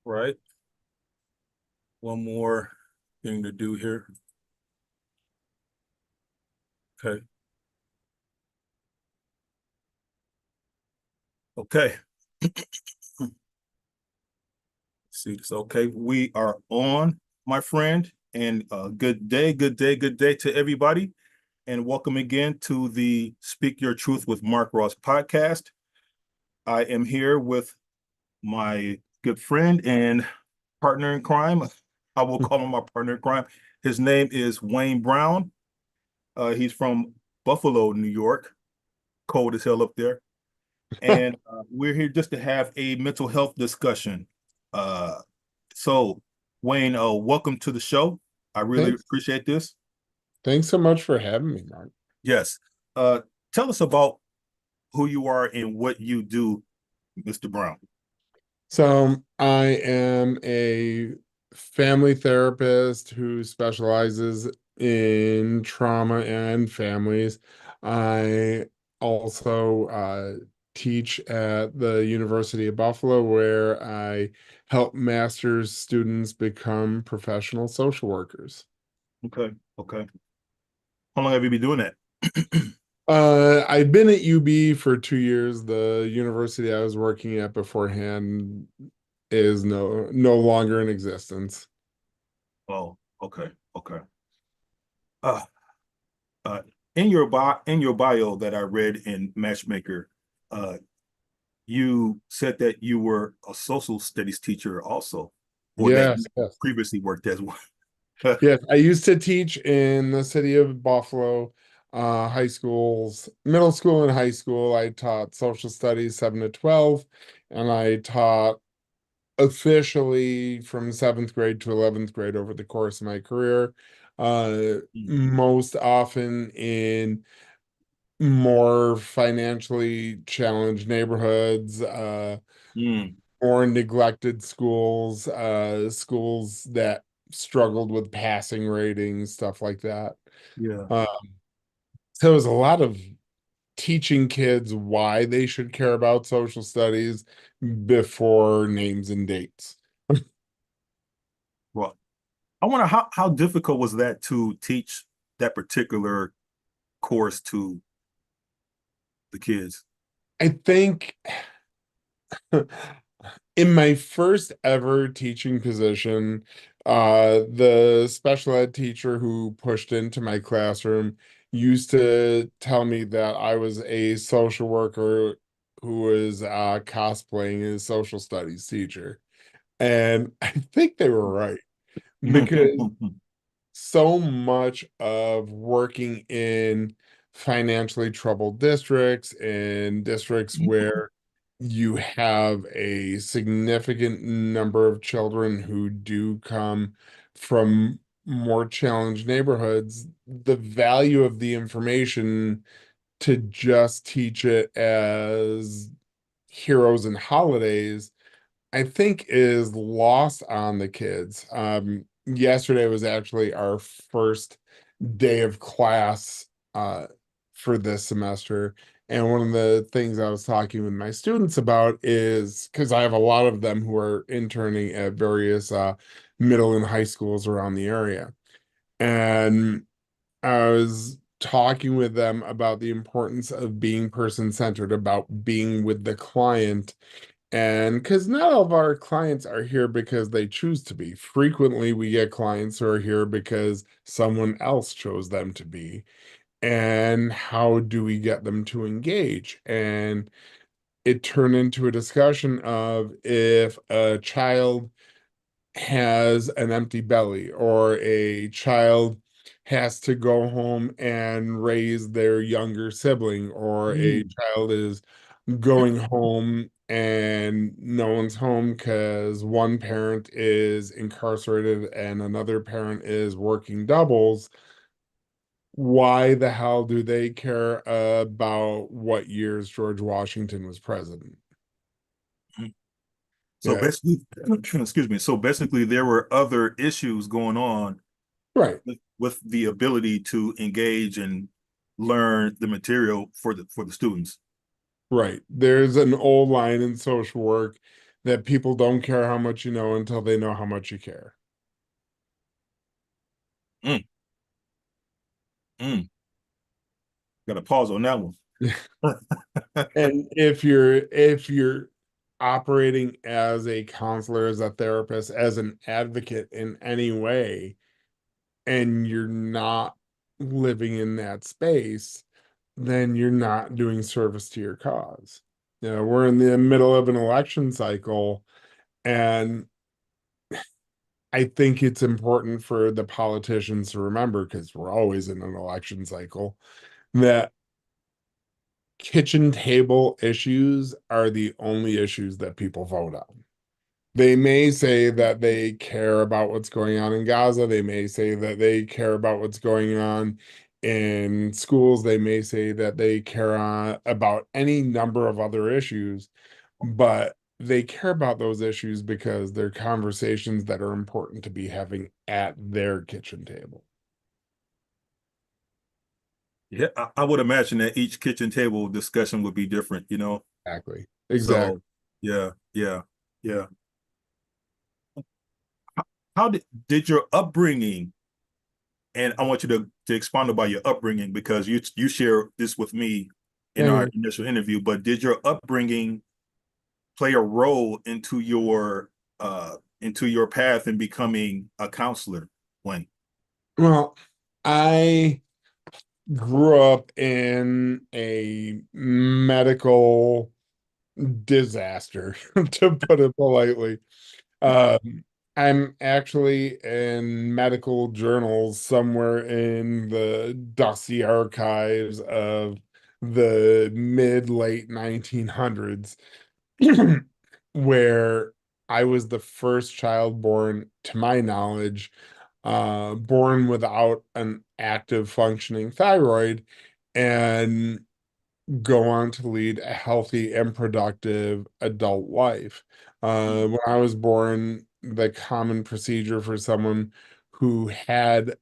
Right. One more thing to do here. Okay. Okay. See this. Okay. We are on, my friend, and good day, good day, good day to everybody. And welcome again to the Speak Your Truth with Mark Ross podcast. I am here with my good friend and partner in crime. I will call him my partner in crime. His name is Wayne Brown. He's from Buffalo, New York. Cold as hell up there. And we're here just to have a mental health discussion. Uh, so, Wayne, welcome to the show. I really Thanks. appreciate this. Thanks so much for having me, Mark. Yes. Uh, Tell us about who you are and what you do, Mr. Brown. I am a family therapist who specializes in trauma and families. I also teach at the University of Buffalo, where I help master's students become professional social workers. Okay. Okay. How long have you been doing that? I've been at UB for 2 years. The university I was working at beforehand is no longer in existence. Oh, okay. Okay. Uh, uh, in your bio that I read in Matchmaker, uh, you said that you were a social studies teacher also, or that you Yes, yes. previously worked as one. Yes, I used to teach in the city of Buffalo, high schools, middle school and high school. I taught social studies 7 to 12, and I taught officially from seventh grade to 11th grade over the course of my career. Most often in more financially challenged neighborhoods, Mm, more neglected schools, schools that struggled with passing ratings, stuff like that. yeah. Uh, so it was a lot of teaching kids why they should care about social studies before names and dates. Well, I wonder how difficult was that to teach that particular course to the kids? I think in my first ever teaching position, the special ed teacher who pushed into my classroom used to tell me that I was a social worker who was cosplaying as social studies teacher. And I think they were right, because so much of working in financially troubled districts and districts where you have a significant number of children who do come from more challenged neighborhoods, the value of the information to just teach it as heroes and holidays, I think, is lost on the kids. Yesterday was actually our first day of class for this semester. And one of the things I was talking with my students about is because I have a lot of them who are interning at various middle and high schools around the area. And I was talking with them about the importance of being person-centered, about being with the client, and because not all of our clients are here because they choose to be. Frequently, we get clients who are here because someone else chose them to be. And how do we get them to engage? And it turned into a discussion of, if a child has an empty belly, or a child has to go home and raise their younger sibling, or a Mm, child is going home and no one's home because one parent is incarcerated and another parent is working doubles. Why the hell do they care about what years George Washington was president? mm. So Yeah, basically, excuse me. So basically, there were other issues going on right, with the ability to engage and learn the material for the students. right. There's an old line in social work that people don't care how much you know until they know how much you care. Mm, mm. Got to pause on that one. And if you're operating as a counselor, as a therapist, as an advocate in any way, and you're not living in that space, then you're not doing service to your cause. We're in the middle of an election cycle, and I think it's important for the politicians to remember, because we're always in an election cycle, that kitchen table issues are the only issues that people vote on. They may say that they care about what's going on in Gaza. They may say that they care about what's going on in schools. They may say that they care about any number of other issues, but they care about those issues because they're conversations that are important to be having at their kitchen table. Yeah, I would imagine that each kitchen table discussion would be different, Exactly. So Exactly. yeah, yeah, yeah. How did your upbringing, and I want you to expand about your upbringing because you share this with me in Yeah, our yeah. initial interview, but did your upbringing play a role into your path in becoming a counselor, Wayne? Well, I grew up in a medical disaster, to put it politely. Um, I'm actually in medical journals somewhere in the dusty archives of the mid late 1900s, where I was the first child born, to my knowledge, born without an active functioning thyroid, and go on to lead a healthy and productive adult life. When I was born, the common procedure for someone who had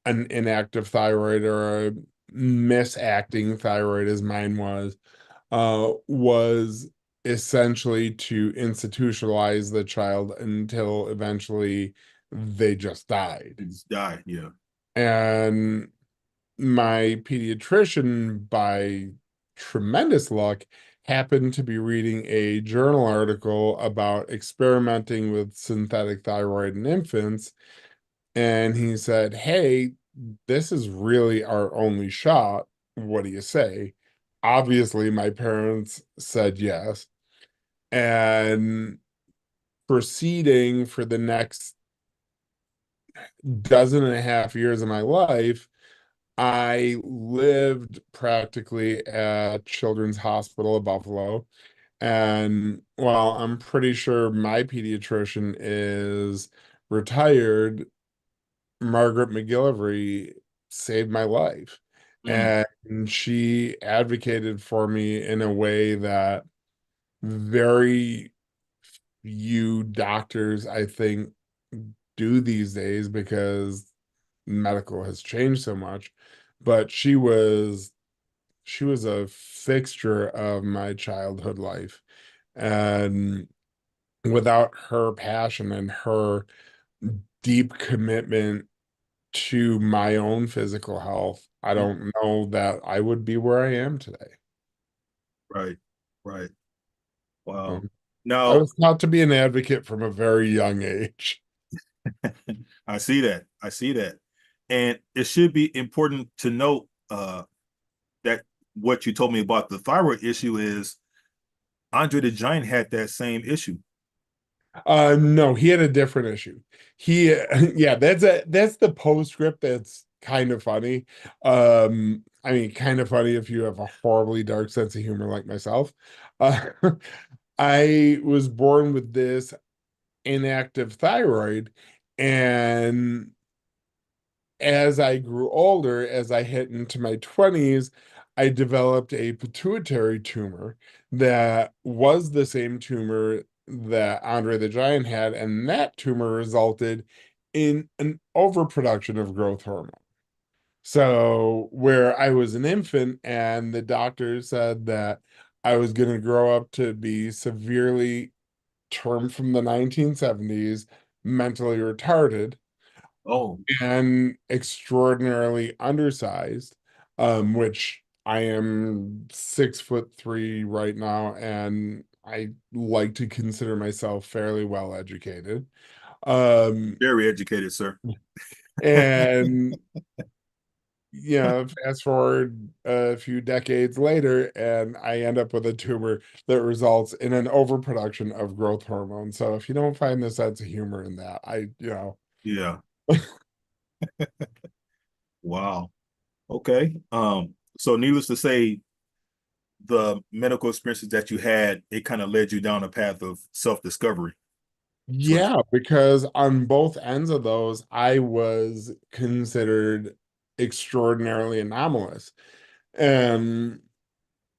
an inactive thyroid, or a misacting thyroid, as mine was essentially to institutionalize the child until eventually they just died. It's die, yeah. And my pediatrician, by tremendous luck, happened to be reading a journal article about experimenting with synthetic thyroid in infants. And he said, "Hey, this is really our only shot. What do you say?" Obviously, my parents said yes. And proceeding for the next dozen and a half years of my life, I lived practically at Children's Hospital of Buffalo. And while I'm pretty sure my pediatrician is retired, Margaret McGillivray saved my life. Mm, And she advocated for me in a way that very few doctors, I think, do these days, because medical has changed so much. But she was a fixture of my childhood life. And without her passion and her deep commitment to my own physical health, I mm, don't know that I would be where I am today. right, right. Wow. Um, I Now, was taught to be an advocate from a very young age. I see that. I see that. And it should be important to note that what you told me about the thyroid issue is Andre the Giant had that same issue. No, he had a different issue. He, yeah, that's the postscript that's kind of funny. I mean, kind of funny if you have a horribly dark sense of humor like myself. Uh, I was born with this inactive thyroid, and as I grew older, as I hit into my 20s, I developed a pituitary tumor that was the same tumor that Andre the Giant had, and that tumor resulted in an overproduction of growth hormone. So, where I was an infant, and the doctor said that I was going to grow up to be severely term from the 1970s, mentally retarded Oh, and extraordinarily undersized, which I am 6'3" right now, and I like to consider myself fairly well educated. Um, very educated, sir. and fast forward a few decades later, and I end up with a tumor that results in an overproduction of growth hormone. So if you don't find the sense of humor in that, Yeah. Wow. Okay. So needless to say, the medical experiences that you had, it kind of led you down a path of self-discovery. So Yeah, because on both ends of those, I was considered extraordinarily anomalous. And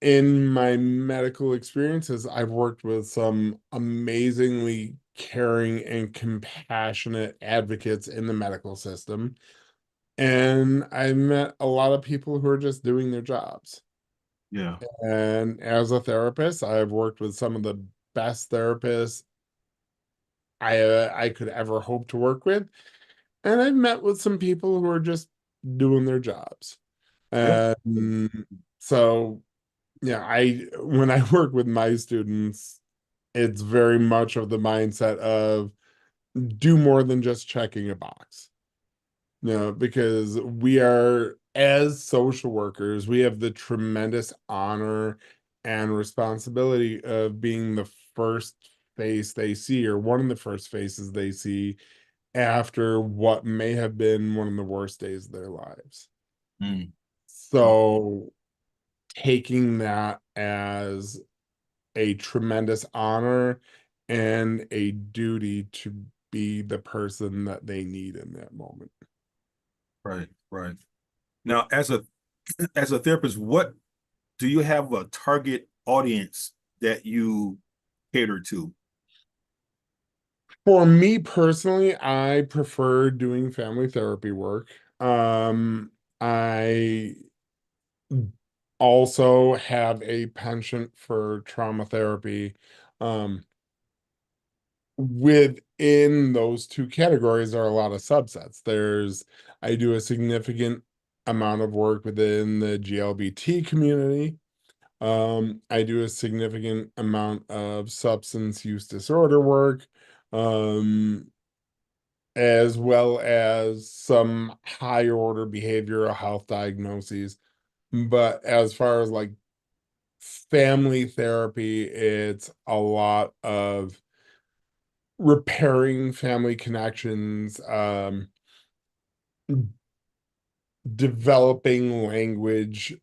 in my medical experiences, I've worked with some amazingly caring and compassionate advocates in the medical system. And I met a lot of people who are just doing their jobs. yeah. And as a therapist, I've worked with some of the best therapists I could ever hope to work with. And I've met with some people who are just doing their jobs. Yeah. And so, yeah, when I work with my students, it's very much of the mindset of do more than just checking a box. Because we are, as social workers, we have the tremendous honor and responsibility of being the first face they see, or one of the first faces they see after what may have been one of the worst days of their lives. Mm. So taking that as a tremendous honor and a duty to be the person that they need in that moment. Right, right. Now, as a therapist, what do you have a target audience that you cater to? For me personally, I prefer doing family therapy work. I also have a penchant for trauma therapy. Um, Within those two categories are a lot of subsets. I do a significant amount of work within the GLBT community. I do a significant amount of substance use disorder work, um, as well as some higher order behavioral health diagnoses. But as far as like family therapy, it's a lot of repairing family connections, developing language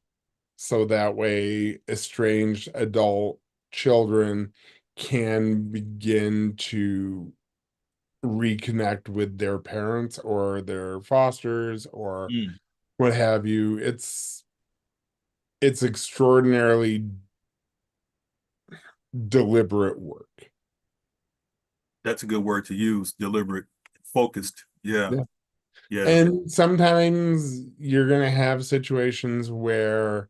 so that way estranged adult children can begin to reconnect with their parents or their fosters or Mm, what have you. It's extraordinarily deliberate work. that's a good word to use, deliberate, focused. Yeah, Yeah. yeah. And sometimes you're going to have situations where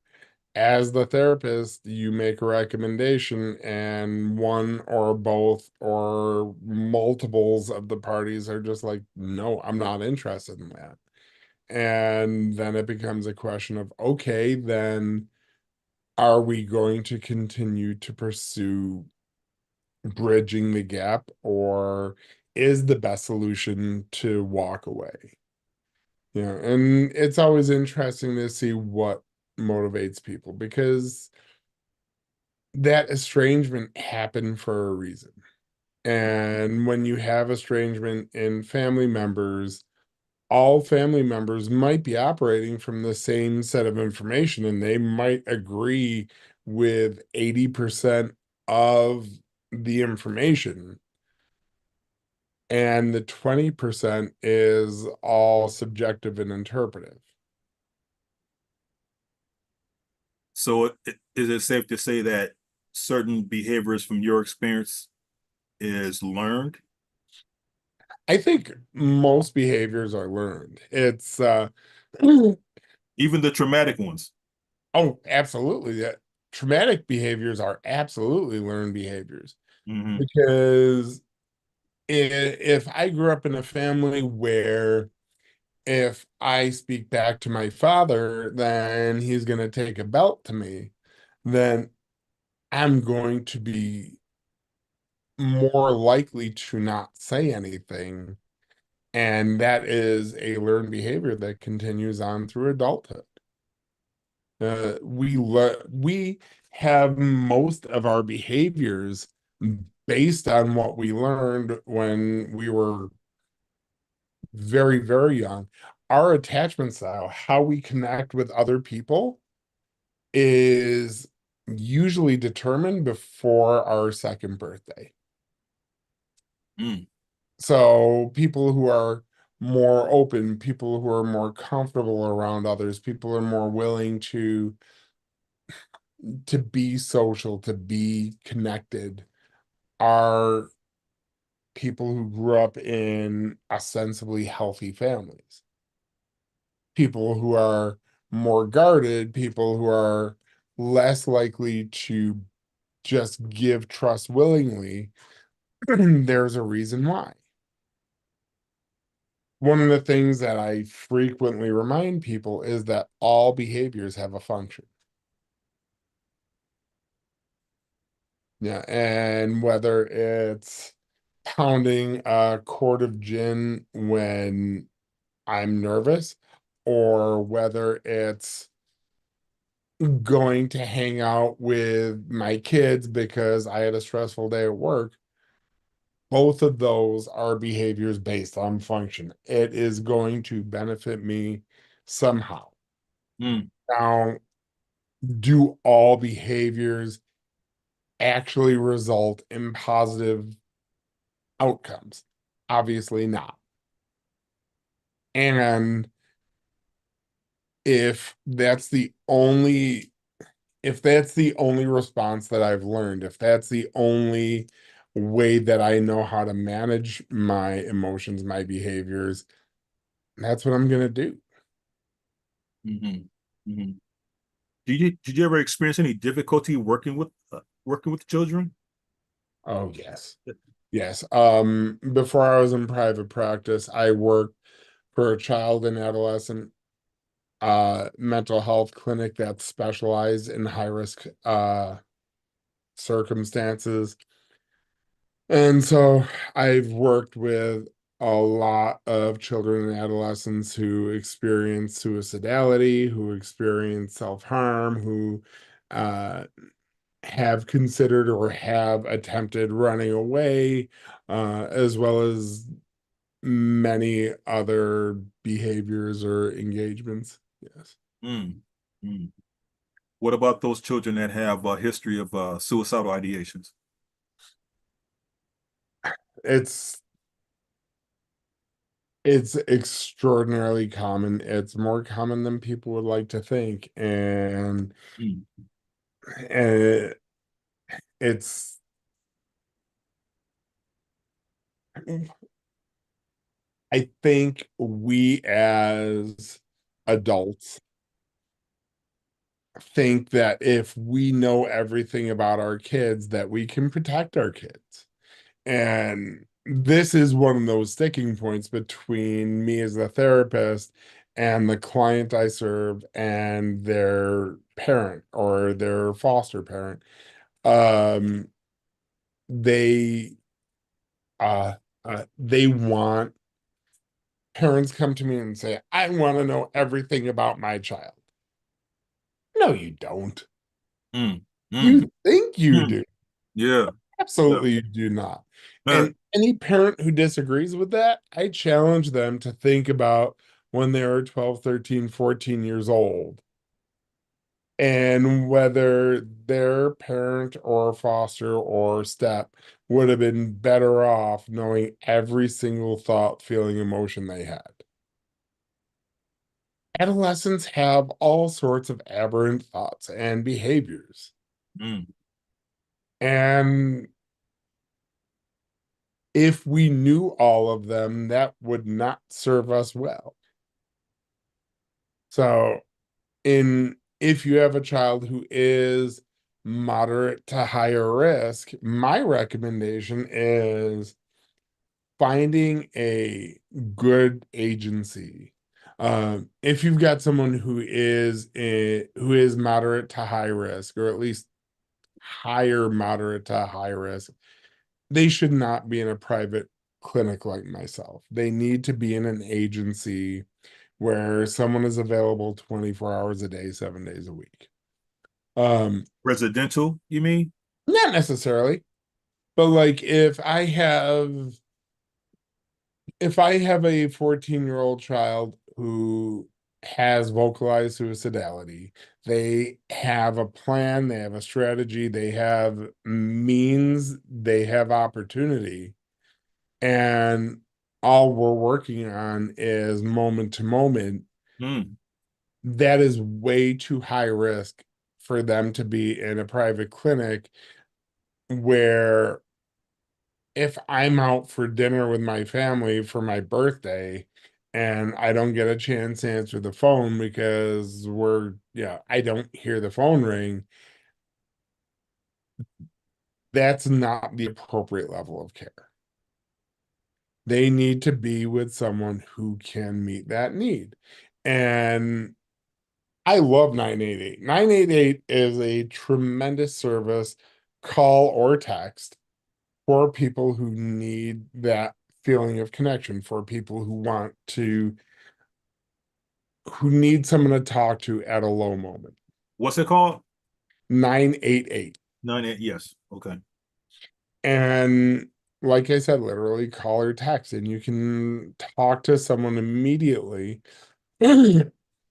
as the therapist, you make a recommendation, and one or both or multiples of the parties are just like, no, I'm not interested in that. And then it becomes a question of, okay, then are we going to continue to pursue bridging the gap, or is the best solution to walk away? And it's always interesting to see what motivates people because that estrangement happened for a reason. And when you have estrangement in family members, all family members might be operating from the same set of information and they might agree with 80% of the information. And the 20% is all subjective and interpretive. So is it safe to say that certain behaviors from your experience is learned? I think most behaviors are learned. Oh, Even the traumatic ones? absolutely. Traumatic behaviors are absolutely learned behaviors. Hmm. because if I grew up in a family where if I speak back to my father, then he's going to take a belt to me, then I'm going to be more likely to not say anything. And that is a learned behavior that continues on through adulthood. We have most of our behaviors based on what we learned when we were very, very young. Our attachment style, how we connect with other people, is usually determined before our second birthday. Mm. So people who are more open, people who are more comfortable around others, people are more willing to be social, to be connected, are people who grew up in ostensibly healthy families. People who are more guarded, people who are less likely to just give trust willingly, there's a reason why. One of the things that I frequently remind people is that all behaviors have a function. Yeah, and whether it's pounding a quart of gin when I'm nervous, or whether it's going to hang out with my kids because I had a stressful day at work, both of those are behaviors based on function. It is going to benefit me somehow. Mm. Now, do all behaviors actually result in positive outcomes? Obviously not. And if that's the only if that's the only response that I've learned, if that's the only way that I know how to manage my emotions, my behaviors, that's what I'm gonna do. Hmm. Hmm. Did you ever experience any difficulty working with children? Oh yes. Yes. Before I was in private practice, I worked for a child and adolescent mental health clinic that specialized in high risk circumstances. And so I've worked with a lot of children and adolescents who experience suicidality, who experience self-harm, who uh, have considered or have attempted running away, as well as many other behaviors or engagements. Yes. Mm. Mm. What about those children that have a history of suicidal ideations? It's it's extraordinarily common. It's more common than people would like to think. Mm. And it's I think we as adults think that if we know everything about our kids, that we can protect our kids. And this is one of those sticking points between me as a therapist and the client I serve and their parent or their foster parent. Um, they uh, they want parents come to me and say, I want to know everything about my child. No, you don't. Mm. Mm. You think you Mm. do. Yeah. Yeah. Absolutely, you do not. Uh, And any parent who disagrees with that, I challenge them to think about when they were 12, 13, 14 years old and whether their parent or foster or step would have been better off knowing every single thought, feeling, emotion they had. Adolescents have all sorts of aberrant thoughts and behaviors. mm. And if we knew all of them, that would not serve us well. So, in if you have a child who is moderate to higher risk, my recommendation is finding a good agency. If you've got someone who is moderate to high risk, or at least higher moderate to high risk, they should not be in a private clinic like myself. They need to be in an agency where someone is available 24 hours a day, 7 days a week. Residential, you mean? Not necessarily, but like if I have a 14-year-old child who has vocalized suicidality, they have a plan, they have a strategy, they have means, they have opportunity, and all we're working on is moment to moment. Hmm. That is way too high risk for them to be in a private clinic where if I'm out for dinner with my family for my birthday and I don't get a chance to answer the phone because I don't hear the phone ring, that's not the appropriate level of care. They need to be with someone who can meet that need. And I love 988. 988 is a tremendous service, call or text, for people who need that feeling of connection, for people who need someone to talk to at a low moment. What's it called? 988. 98. Yes. Okay. And like I said, literally call or text, and you can talk to someone immediately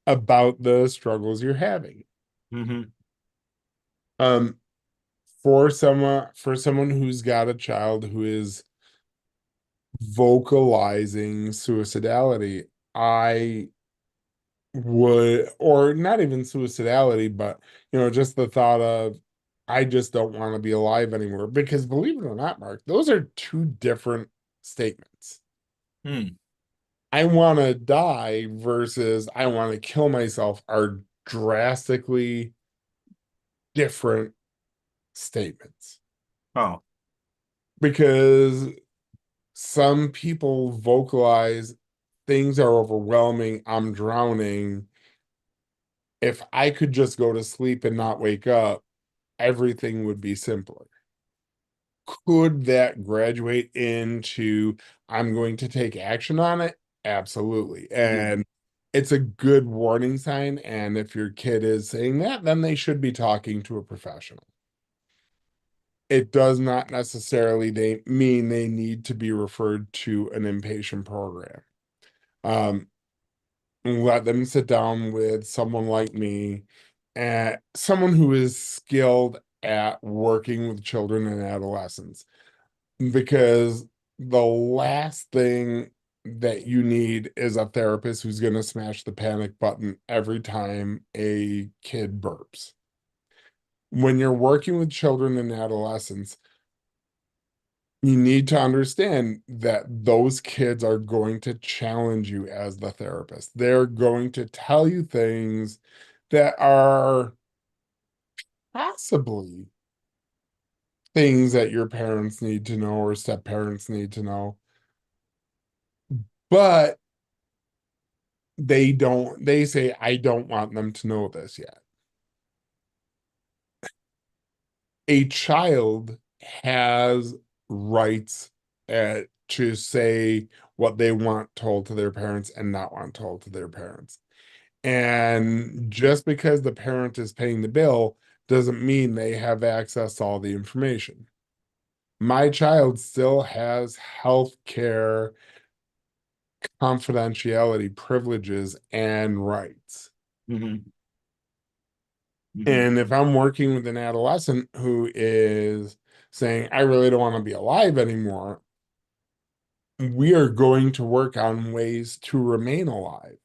about the struggles you're having. Mm-hmm. Um, for someone who's got a child who is vocalizing suicidality, I would, or not even suicidality, but just the thought of, I just don't want to be alive anymore. Because believe it or not, Mark, those are two different statements. Hmm. I want to die versus I want to kill myself are drastically different statements. Oh. Because some people vocalize, things are overwhelming, I'm drowning. If I could just go to sleep and not wake up, everything would be simpler. Could that graduate into I'm going to take action on it? Absolutely. Yeah. And it's a good warning sign. And if your kid is saying that, then they should be talking to a professional. It does not necessarily mean they need to be referred to an inpatient program. Um, let them sit down with someone like me, and someone who is skilled at working with children and adolescents, because the last thing that you need is a therapist who's going to smash the panic button every time a kid burps. When you're working with children and adolescents, you need to understand that those kids are going to challenge you as the therapist. They're going to tell you things that are possibly things that your parents need to know or step parents need to know. But they say, I don't want them to know this yet. A child has rights to say what they want told to their parents and not want told to their parents. And just because the parent is paying the bill doesn't mean they have access to all the information. My child still has health care confidentiality privileges and rights. Mm-hmm. Mm-hmm. And if I'm working with an adolescent who is saying, I really don't want to be alive anymore, we are going to work on ways to remain alive.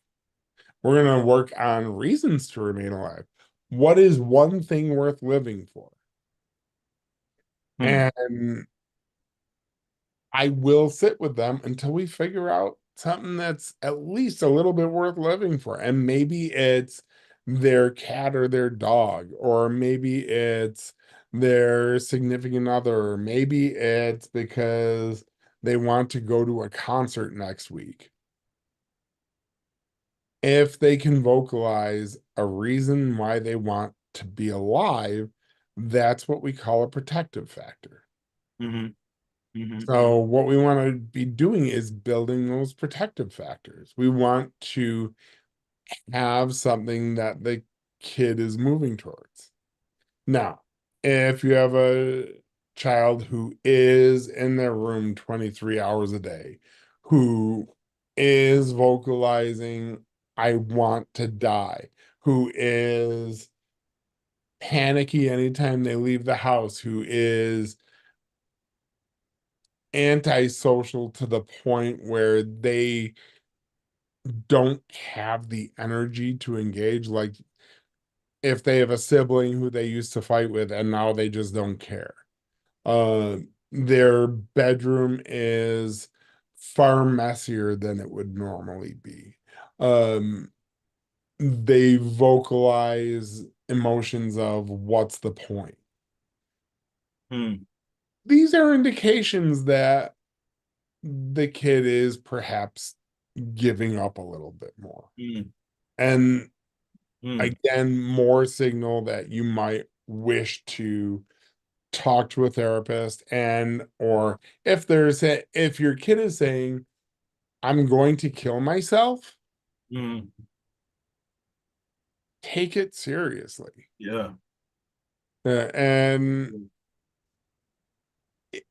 We're going to work on reasons to remain alive. What is one thing worth living for? Hmm. And I will sit with them until we figure out something that's at least a little bit worth living for. And maybe it's their cat or their dog, or maybe it's their significant other. Maybe it's because they want to go to a concert next week. If they can vocalize a reason why they want to be alive, that's what we call a protective factor. Mm-hmm. Mm-hmm. So what we want to be doing is building those protective factors. We want to have something that the kid is moving towards. Now, if you have a child who is in their room 23 hours a day, who is vocalizing, I want to die, who is panicky anytime they leave the house, who is antisocial to the point where they don't have the energy to engage, like if they have a sibling who they used to fight with and now they just don't care. Their bedroom is far messier than it would normally be. Um, they vocalize emotions of what's the point. Mm, These are indications that the kid is perhaps giving up a little bit more. mm, And mm, again, more signal that you might wish to talk to a therapist, and or if your kid is saying, I'm going to kill myself, mm. take it seriously. Yeah. And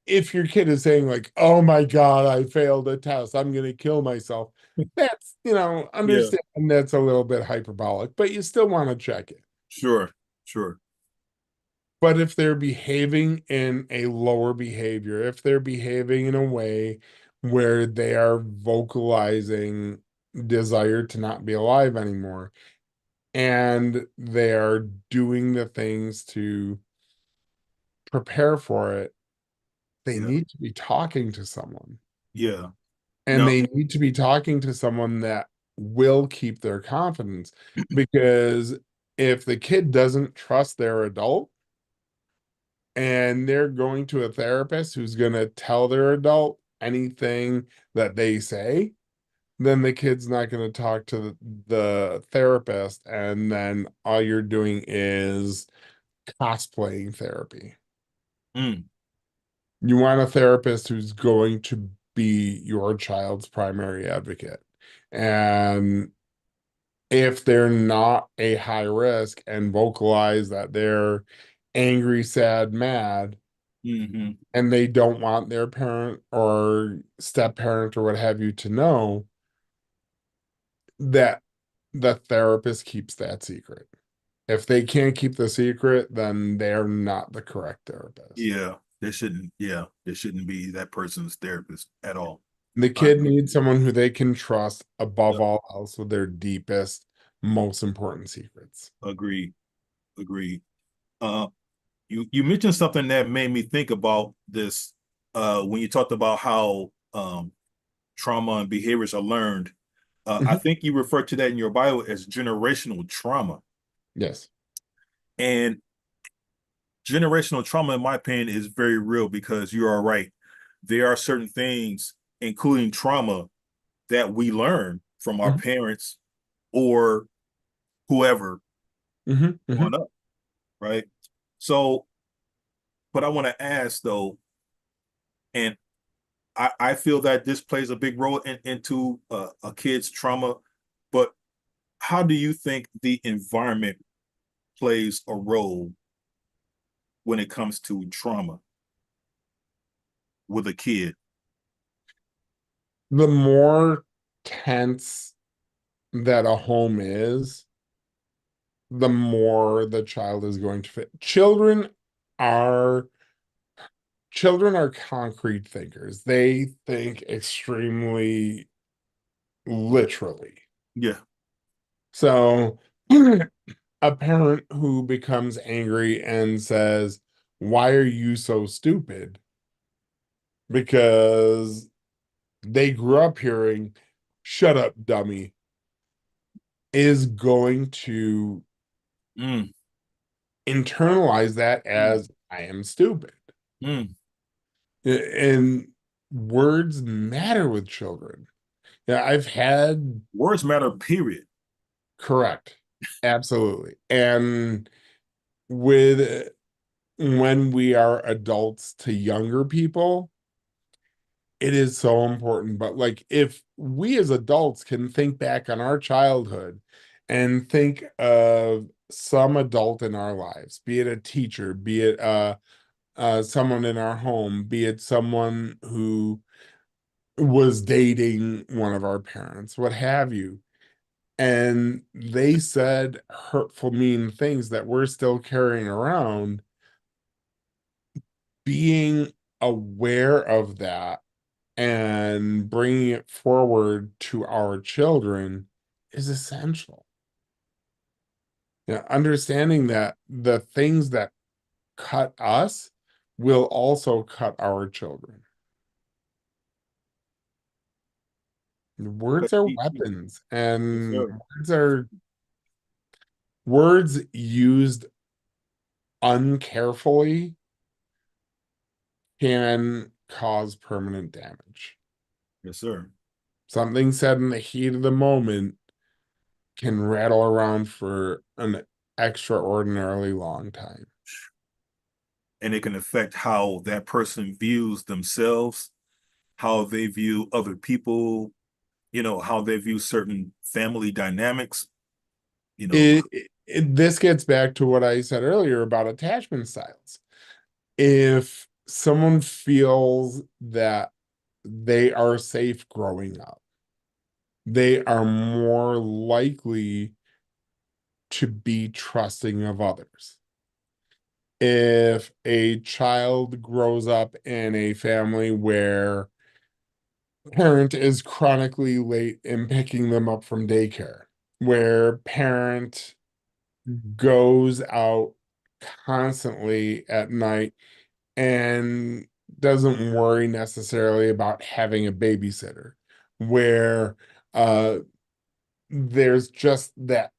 if your kid is saying like, oh my God, I failed a test, I'm going to kill myself, that's, Yeah. understand that's a little bit hyperbolic, but you still want to check it. Sure. Sure. But if they're behaving in a lower behavior, if they're behaving in a way where they are vocalizing desire to not be alive anymore, and they are doing the things to prepare for it, they Yeah. need to be talking to someone. Yeah. And No. they need to be talking to someone that will keep their confidence. Because if the kid doesn't trust their adult, and they're going to a therapist who's going to tell their adult anything that they say, then the kid's not going to talk to the therapist, and then all you're doing is cosplaying therapy. Mm, You want a therapist who's going to be your child's primary advocate. And if they're not a high risk and vocalize that they're angry, sad, mad, mm-hmm. and they don't want their parent or step parent or what have you to know, that the therapist keeps that secret. If they can't keep the secret, then they're not the correct therapist. Yeah. There shouldn't be that person's therapist at all. The I kid agree. needs someone who they can trust above Yeah. all else with their deepest, most important secrets. Agreed. Agreed. Uh, you mentioned something that made me think about this when you talked about how trauma and behaviors are learned. I Mhm. think you referred to that in your bio as generational trauma. Yes. And generational trauma, in my opinion, is very real because you are right. There are certain things, including trauma, that we learn from our Mhm. parents or whoever Mhm. growing Mhm. up, right? So, but I want to ask though, and I feel that this plays a big role into a kid's trauma, but how do you think the environment plays a role when it comes to trauma with a kid? The more tense that a home is, the more the child is going to fit. Are children are concrete thinkers. They think extremely literally. Yeah. So a parent who becomes angry and says, "Why are you so stupid?" Because they grew up hearing, "Shut up, dummy," is going to Mm, internalize that mm, as I am stupid. Mm. And words matter with children. Yeah, I've had Words matter, period. correct. Absolutely. And with when we are adults to younger people, it is so important. But like if we as adults can think back on our childhood and think of some adult in our lives, be it a teacher, be it someone in our home, be it someone who was dating one of our parents, what have you. And they said hurtful, mean things that we're still carrying around. Being aware of that and bringing it forward to our children is essential. Yeah, understanding that the things that cut us will also cut our children. But Words are he- weapons, yes, and sir. words used uncarefully can cause permanent damage. Yes, sir. Something said in the heat of the moment can rattle around for an extraordinarily long time. And it can affect how that person views themselves, how they view other people, how they view certain family dynamics, you know. This gets back to what I said earlier about attachment styles. If someone feels that they are safe growing up, they are more likely to be trusting of others. If a child grows up in a family where parent is chronically late in picking them up from daycare, where parent goes out constantly at night and doesn't worry necessarily about having a babysitter, where uh there's just that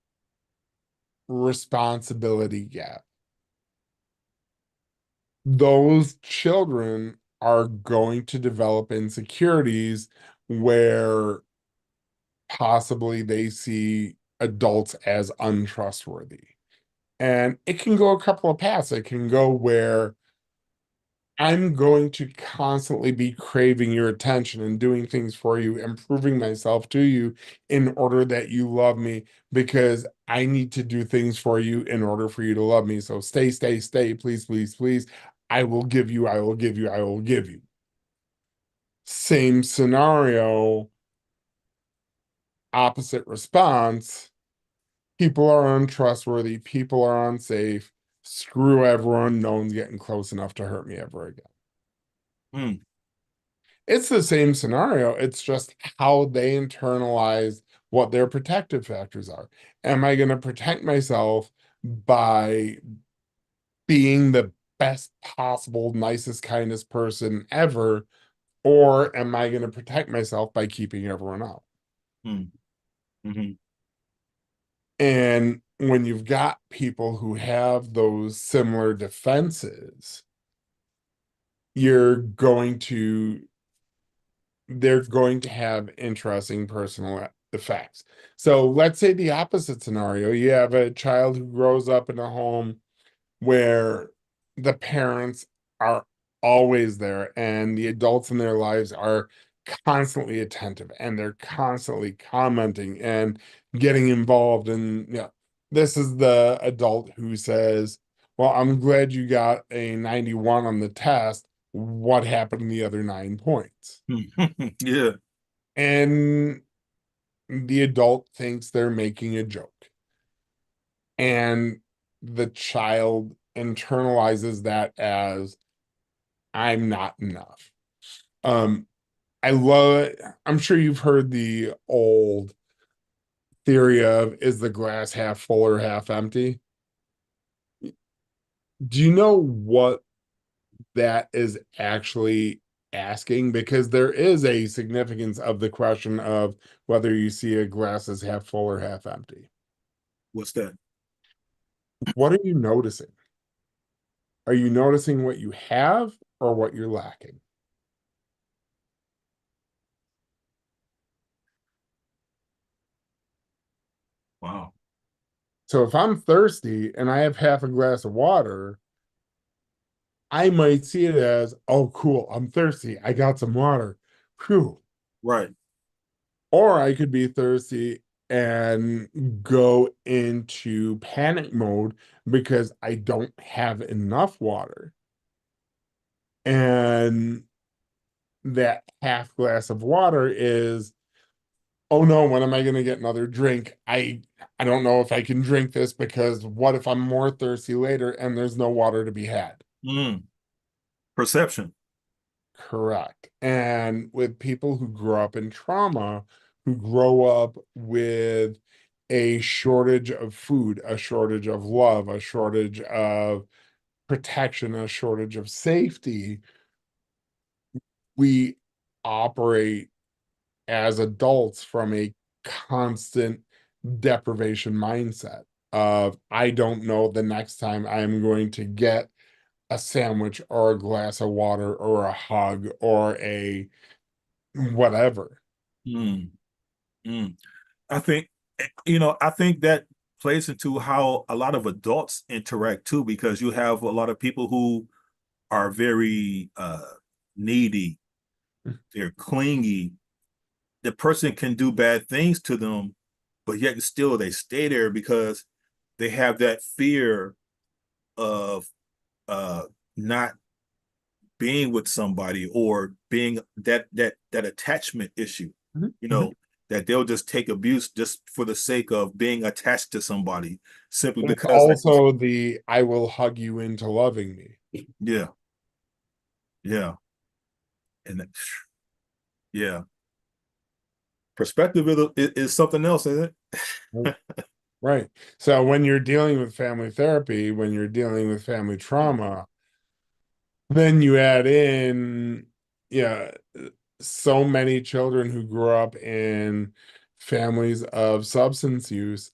responsibility gap. Those children are going to develop insecurities where possibly they see adults as untrustworthy. And it can go a couple of paths. It can go where I'm going to constantly be craving your attention and doing things for you and proving myself to you in order that you love me because I need to do things for you in order for you to love me. So stay, stay, stay, please, please, please. I will give you, I will give you, I will give you. Same scenario, opposite response. People are untrustworthy, people are unsafe. Screw everyone, no one's getting close enough to hurt me ever again. Mm. It's the same scenario. It's just how they internalize what their protective factors are. Am I going to protect myself by being the best possible, nicest, kindest person ever? Or am I going to protect myself by keeping everyone out? Mm. Hmm. And when you've got people who have those similar defenses, you're going to they're going to have interesting personal effects. So let's say the opposite scenario. You have a child who grows up in a home where the parents are always there and the adults in their lives are constantly attentive and they're constantly commenting and getting involved. And this is the adult who says, well, I'm glad you got a 91 on the test. What happened in the other 9 points? Yeah. And the adult thinks they're making a joke. And the child internalizes that as I'm not enough. Um, I love it. I'm sure you've heard the old theory of is the glass half full or half empty? Do you know what that is actually asking? Because there is a significance of the question of whether you see a glass as half full or half empty. What's that? What are you noticing? Are you noticing what you have or what you're lacking? Wow. So if I'm thirsty and I have half a glass of water, I might see it as, oh, cool, I'm thirsty. I got some water. Phew. Right. Or I could be thirsty and go into panic mode because I don't have enough water. And that half glass of water is, oh no, when am I going to get another drink? I don't know if I can drink this because what if I'm more thirsty later and there's no water to be had? Mm. Perception. Correct. And with people who grow up in trauma, who grow up with a shortage of food, a shortage of love, a shortage of protection, a shortage of safety, we operate as adults from a constant deprivation mindset of, I don't know the next time I'm going to get a sandwich or a glass of water or a hug or a whatever. Mm. Mm. I think, I think that plays into how a lot of adults interact too, because you have a lot of people who are very needy, they're clingy. The person can do bad things to them, but yet still they stay there because they have that fear of uh not being with somebody, or being that attachment issue, Mhm, you mhm. know, that they'll just take abuse just for the sake of being attached to somebody, simply It's because, like, also the I will hug you into loving me. yeah, yeah, and yeah, perspective is something else, isn't Right. it? Right. So when you're dealing with family therapy, when you're dealing with family trauma, then you add in, yeah, so many children who grew up in families of substance use,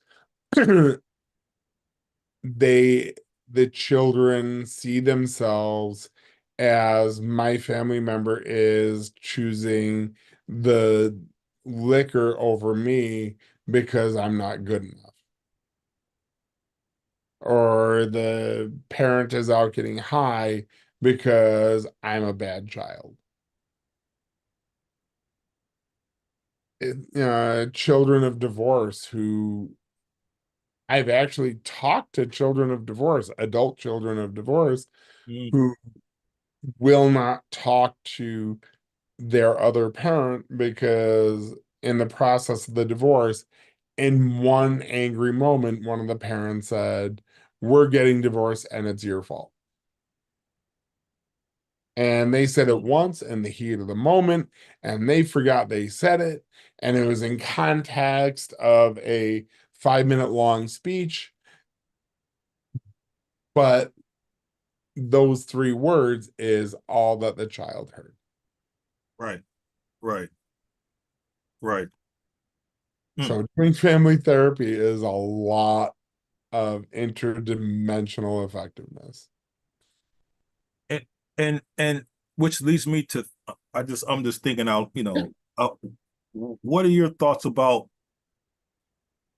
they the children see themselves as, my family member is choosing the liquor over me because I'm not good enough, or the parent is out getting high because I'm a bad child. Children of divorce who, I've actually talked to children of divorce, adult children of divorce, Mm. who will not talk to their other parent because in the process of the divorce, in one angry moment, one of the parents said, we're getting divorced and it's your fault. And they said it once in the heat of the moment, and they forgot they said it. And it was in context of a 5 minute long speech. But those three words is all that the child heard. Right, right, right. Hmm. So doing family therapy is a lot of interdimensional effectiveness. and and which leads me to, I'm just thinking out, what are your thoughts about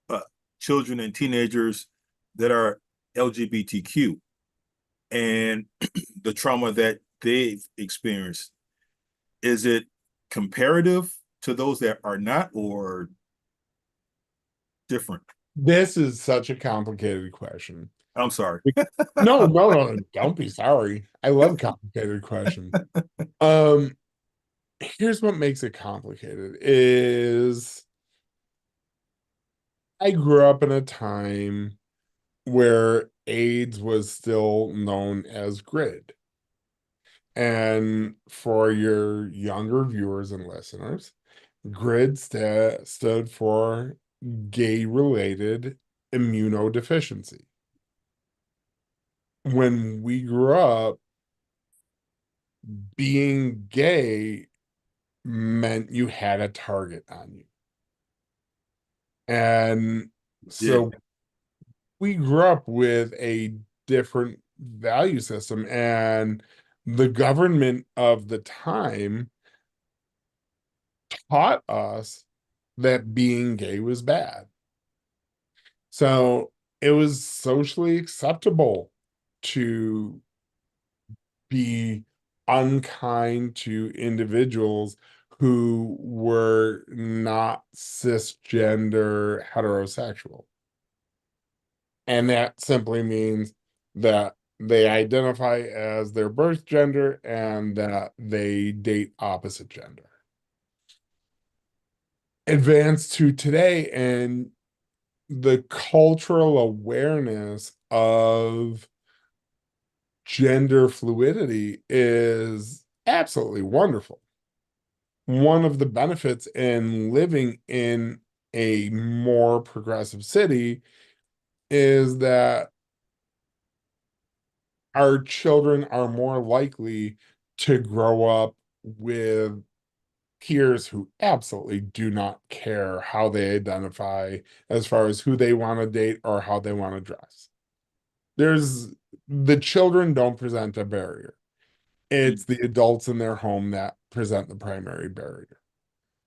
uh, children and teenagers that are LGBTQ, and the trauma that they've experienced? Is it comparative to those that are not, or different? This is such a complicated question. I'm sorry. No, no, no, don't be sorry. I love complicated questions. Um, Here's what makes it complicated is I grew up in a time where AIDS was still known as GRID. And for your younger viewers and listeners, GRID stood for gay related immunodeficiency. When we grew up, being gay meant you had a target on you. And Yeah. so we grew up with a different value system, and the government of the time taught us that being gay was bad. So it was socially acceptable to be unkind to individuals who were not cisgender heterosexual. And that simply means that they identify as their birth gender and that they date opposite gender. Advance to today, and the cultural awareness of gender fluidity is absolutely wonderful. One of the benefits in living in a more progressive city is that our children are more likely to grow up with peers who absolutely do not care how they identify as far as who they want to date or how they want to dress. There's the children don't present a barrier. Mm. It's the adults in their home that present the primary barrier.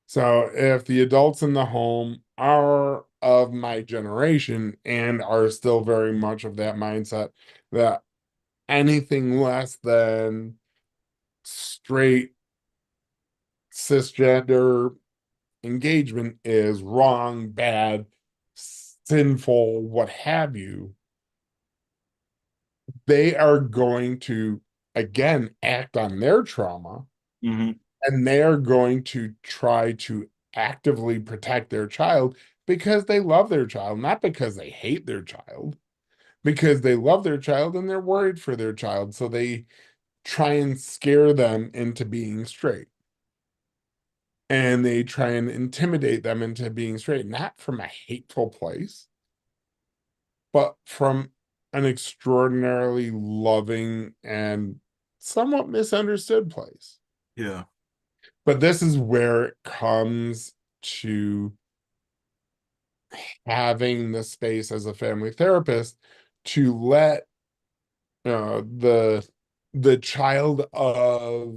So if the adults in the home are of my generation and are still very much of that mindset that anything less than straight cisgender engagement is wrong, bad, sinful, what have you, they are going to again act on their trauma, Mhm. and they are going to try to actively protect their child because they love their child, not because they hate their child, because they love their child and they're worried for their child. So they try and scare them into being straight. And they try and intimidate them into being straight, not from a hateful place, but from an extraordinarily loving and somewhat misunderstood place. Yeah. But this is where it comes to having the space as a family therapist to let the child of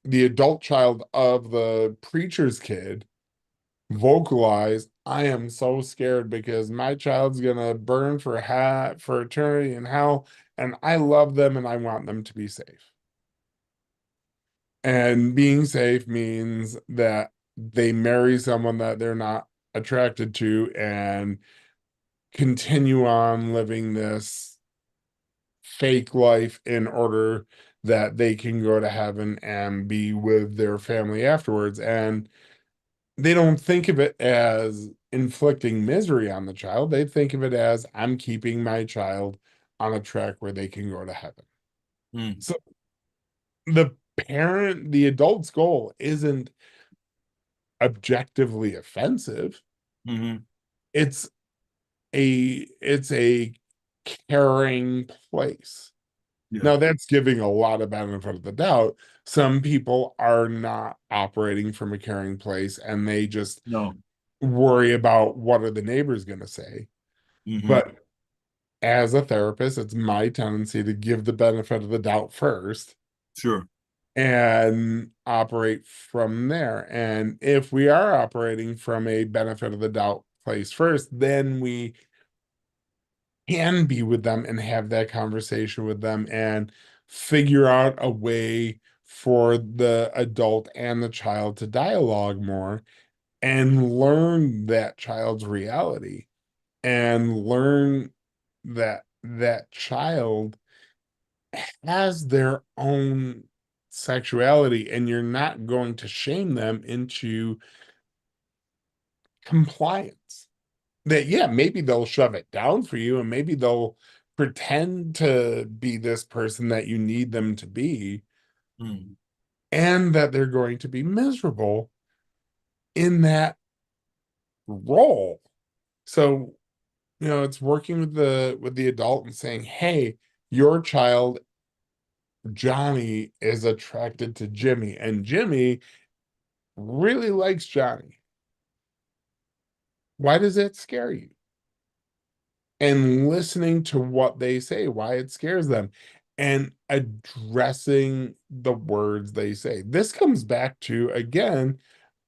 the adult child of the preacher's kid vocalize, I am so scared because my child's gonna burn for eternity in hell, and I love them and I want them to be safe. And being safe means that they marry someone that they're not attracted to and continue on living this fake life in order that they can go to heaven and be with their family afterwards. And they don't think of it as inflicting misery on the child. They think of it as, I'm keeping my child on a track where they can go to heaven. Mm. So the adult's goal isn't objectively offensive. Mhm. It's it's a caring place. Yeah. Now that's giving a lot of benefit of the doubt. Some people are not operating from a caring place and they just No. worry about what are the neighbors going to say. Mhm. But as a therapist, it's my tendency to give the benefit of the doubt first Sure. and operate from there. And if we are operating from a benefit of the doubt place first, then we can be with them and have that conversation with them and figure out a way for the adult and the child to dialogue more and learn that child's reality and learn that that child has their own sexuality and you're not going to shame them into compliance. That, yeah, maybe they'll shove it down for you and maybe they'll pretend to be this person that you need them to be, Mm. and that they're going to be miserable in that role. So, it's working with the adult and saying, hey, your child Johnny is attracted to Jimmy and Jimmy really likes Johnny. Why does that scare you? and listening to what they say, why it scares them, and addressing the words they say. This comes back to, again,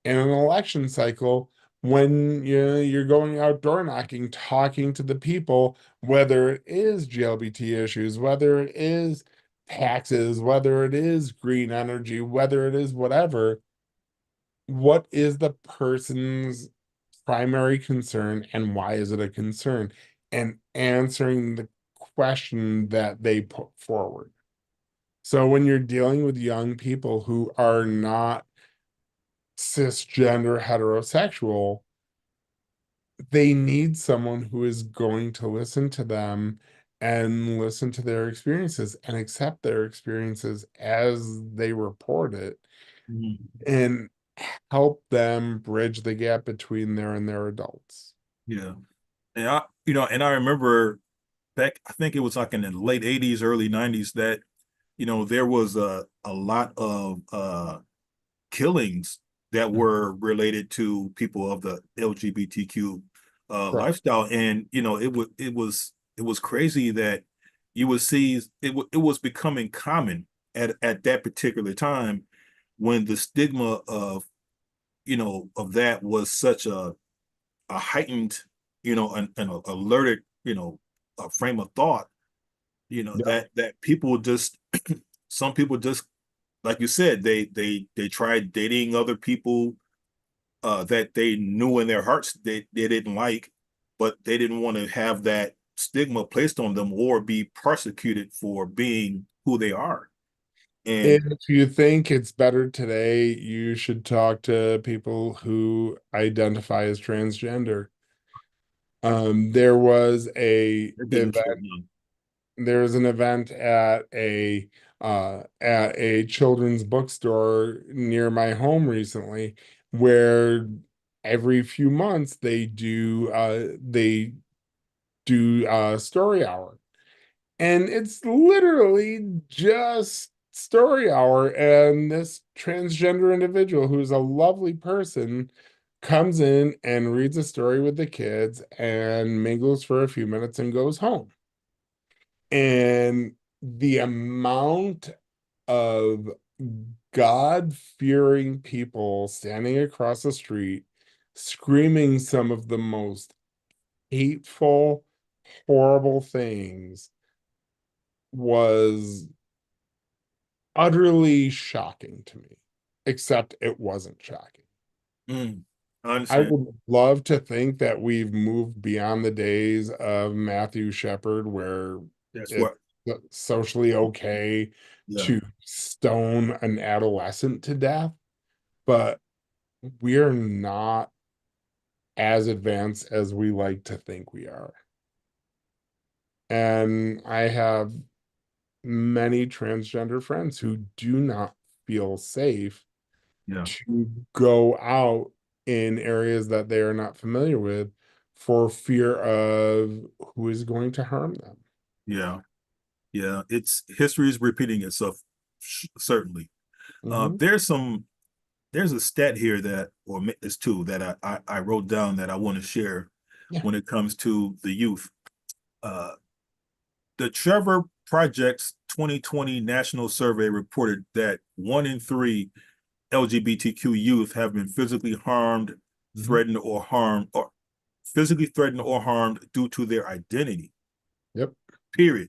in an election cycle, when you're going out door knocking, talking to the people, whether it is GLBT issues, whether it is taxes, whether it is green energy, whether it is whatever, what is the person's primary concern and why is it a concern? And answering the question that they put forward. So when you're dealing with young people who are not cisgender heterosexual, they need someone who is going to listen to them and listen to their experiences and accept their experiences as they report it Mhm. and help them bridge the gap between there and their adults. Yeah. And I remember back, I think it was like in the late 80s, early 90s that, there was a lot of killings that were related to people of the LGBTQ Right. lifestyle. And, it was crazy that you would see it was becoming common at that particular time when the stigma of that was such a heightened, an alerted, a frame of thought, Yeah. that people just some people just, like you said, they tried dating other people that they knew in their hearts they didn't like, but they didn't want to have that stigma placed on them or be persecuted for being who they are. And If you think it's better today, you should talk to people who identify as transgender. There was a they're getting event killed now. there was an event at a children's bookstore near my home recently where every few months they do story hour, and it's literally just story hour, and this transgender individual who's a lovely person comes in and reads a story with the kids and mingles for a few minutes and goes home. And the amount of God-fearing people standing across the street screaming some of the most hateful, horrible things was utterly shocking to me, except it wasn't shocking. Mm, I I understand. would love to think that we've moved beyond the days of Matthew Shepard, where That's it's what. socially okay Yeah. to stone an adolescent to death, but we're not as advanced as we like to think we are. And I have many transgender friends who do not feel safe Yeah. to go out in areas that they are not familiar with for fear of who is going to harm them. Yeah. Yeah. It's history is repeating itself, certainly. Mhm. There's a stat here that, or it's two that I wrote down that I want to share Yeah. when it comes to the youth. Uh, the Trevor Project's 2020 national survey reported that 1 in 3 LGBTQ youth have been physically harmed, Mhm. threatened or harmed due to their identity. Yep. Period.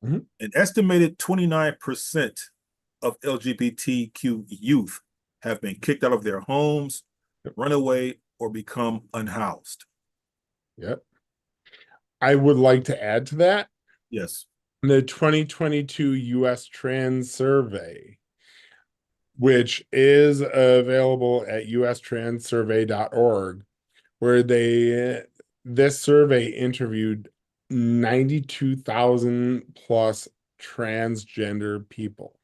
Mhm. An estimated 29% of LGBTQ youth have been kicked out of their homes, Yep. run away, or become unhoused. Yep. I would like to add to that Yes. the 2022 US Trans Survey, which is available at ustranssurvey.org, where this survey interviewed 92,000 plus transgender people.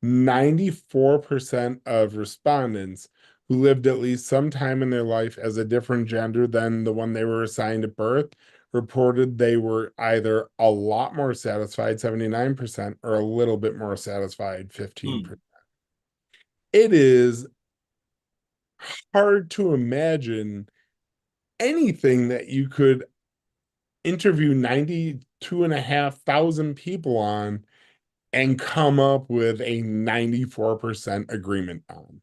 94% of respondents who lived at least some time in their life as a different gender than the one they were assigned at birth reported they were either a lot more satisfied, 79%, or a little bit more satisfied, Mm. 15%. It is hard to imagine anything that you could interview 92,500 people on and come up with a 94% agreement on.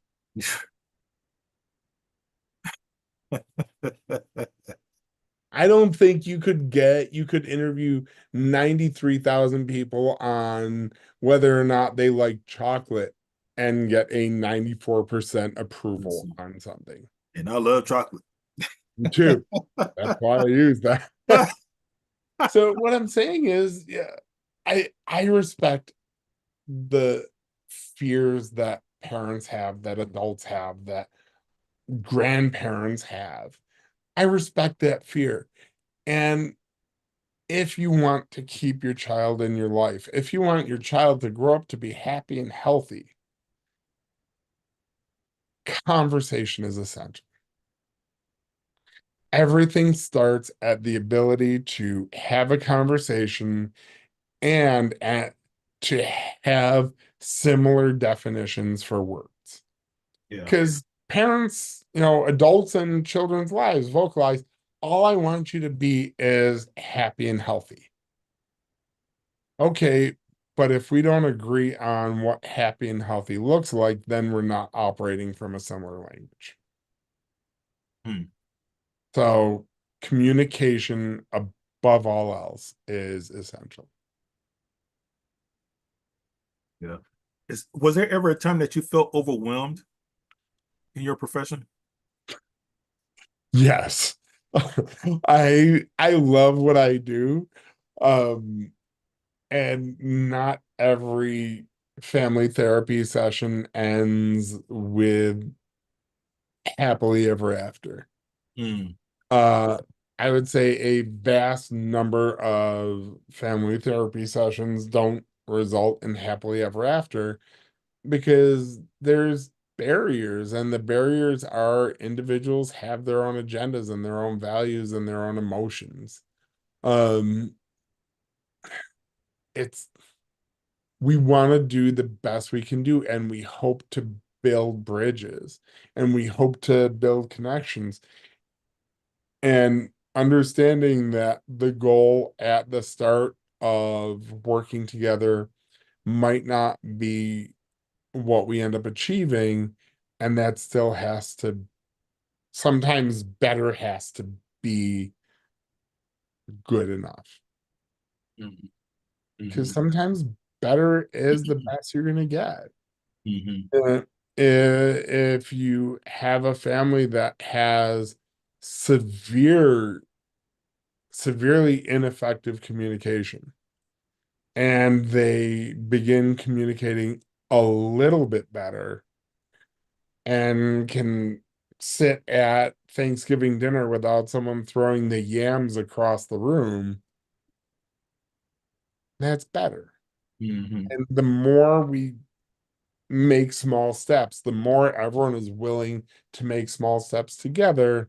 I don't think you could interview 93,000 people on whether or not they like chocolate and get a 94% approval on something. And I love chocolate. Too. That's why I use that. So what I'm saying is, yeah, I respect the fears that parents have, that adults have, that grandparents have. I respect that fear. And if you want to keep your child in your life, if you want your child to grow up to be happy and healthy, conversation is essential. Everything starts at the ability to have a conversation and to have similar definitions for words. Yeah. Because parents, adults in children's lives vocalize, all I want you to be is happy and healthy. Okay, but if we don't agree on what happy and healthy looks like, then we're not operating from a similar language. Hmm. So communication above all else is essential. Yeah. Was there ever a time that you felt overwhelmed in your profession? Yes. I love what I do. Um, and not every family therapy session ends with happily ever after. Hmm. Uh, I would say a vast number of family therapy sessions don't result in happily ever after because there's barriers, and the barriers are individuals have their own agendas and their own values and their own emotions. Um, it's we want to do the best we can do, and we hope to build bridges and we hope to build connections, and understanding that the goal at the start of working together might not be what we end up achieving, and that still has to sometimes better has to be good enough, Mhm. because Mhm. sometimes better is the best you're going to get. Mhm. Uh, if you have a family that has severe severely ineffective communication and they begin communicating a little bit better and can sit at Thanksgiving dinner without someone throwing the yams across the room, that's better. Mhm. And the more we make small steps, the more everyone is willing to make small steps together,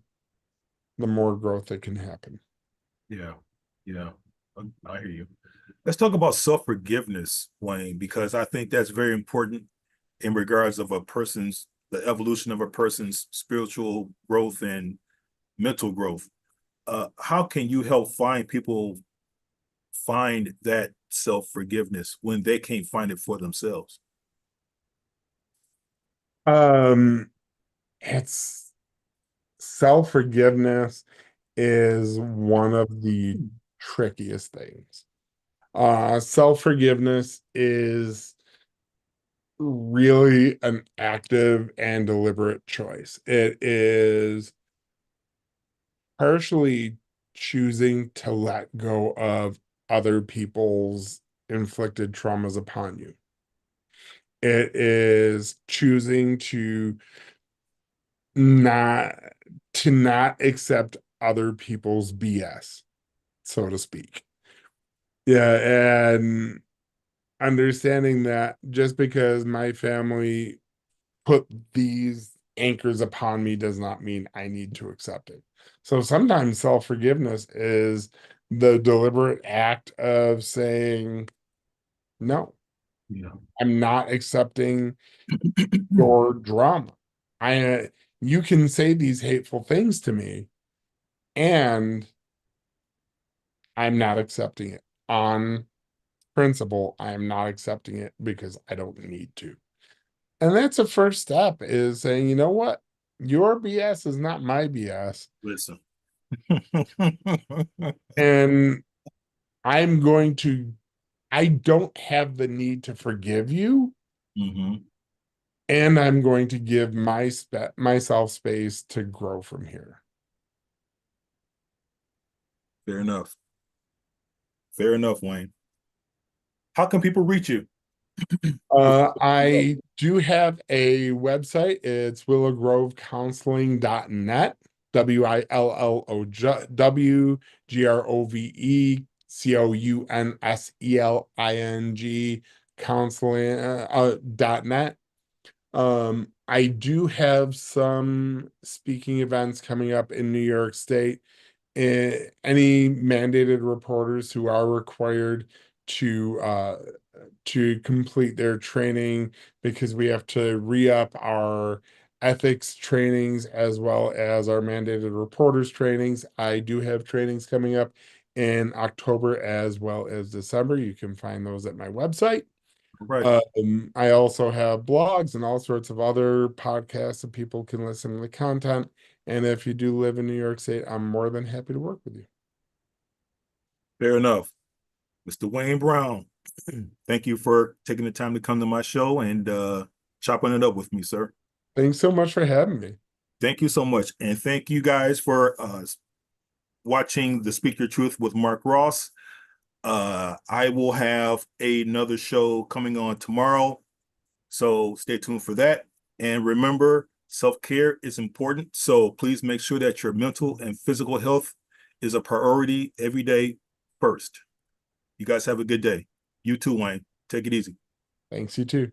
the more growth that can happen. Yeah. Yeah. I hear you. Let's talk about self-forgiveness, Wayne, because I think that's very important in regards of the evolution of a person's spiritual growth and mental growth. How can you help people find that self-forgiveness when they can't find it for themselves? Um, it's self-forgiveness is one of the trickiest things. Self-forgiveness is really an active and deliberate choice. It is partially choosing to let go of other people's inflicted traumas upon you. It is choosing not not accept other people's BS, so to speak. Yeah, and understanding that just because my family put these anchors upon me does not mean I need to accept it. So sometimes self-forgiveness is the deliberate act of saying, no, Yeah. I'm not accepting your drama. You can say these hateful things to me, and I'm not accepting it. On principle, I am not accepting it because I don't need to. And that's a first step, is saying, you know what? Your BS is not my BS. Listen. And I'm going to, I don't have the need to forgive you. Mhm. And I'm going to give myself space to grow from here. Fair enough. Fair enough, Wayne. How can people reach you? I do have a website. It's willowgrovecounseling.net. WILLOWGROVECOUNSELING counseling dot net. I do have some speaking events coming up in New York State. Any mandated reporters who are required to complete their training, because we have to re-up our ethics trainings as well as our mandated reporters trainings. I do have trainings coming up in October as well as December. You can find those at my website. Right. I also have blogs and all sorts of other podcasts that people can listen to the content. And if you do live in New York State, I'm more than happy to work with you. Fair enough. Mr. Wayne Brown, thank you for taking the time to come to my show and chopping it up with me, sir. Thanks so much for having me. Thank you so much. And thank you guys for watching the Speak Your Truth with Mark Ross. I will have another show coming on tomorrow, so stay tuned for that. And remember, self-care is important, so please make sure that your mental and physical health is a priority every day first. You guys have a good day. You too, Wayne. Take it easy. Thanks, you too.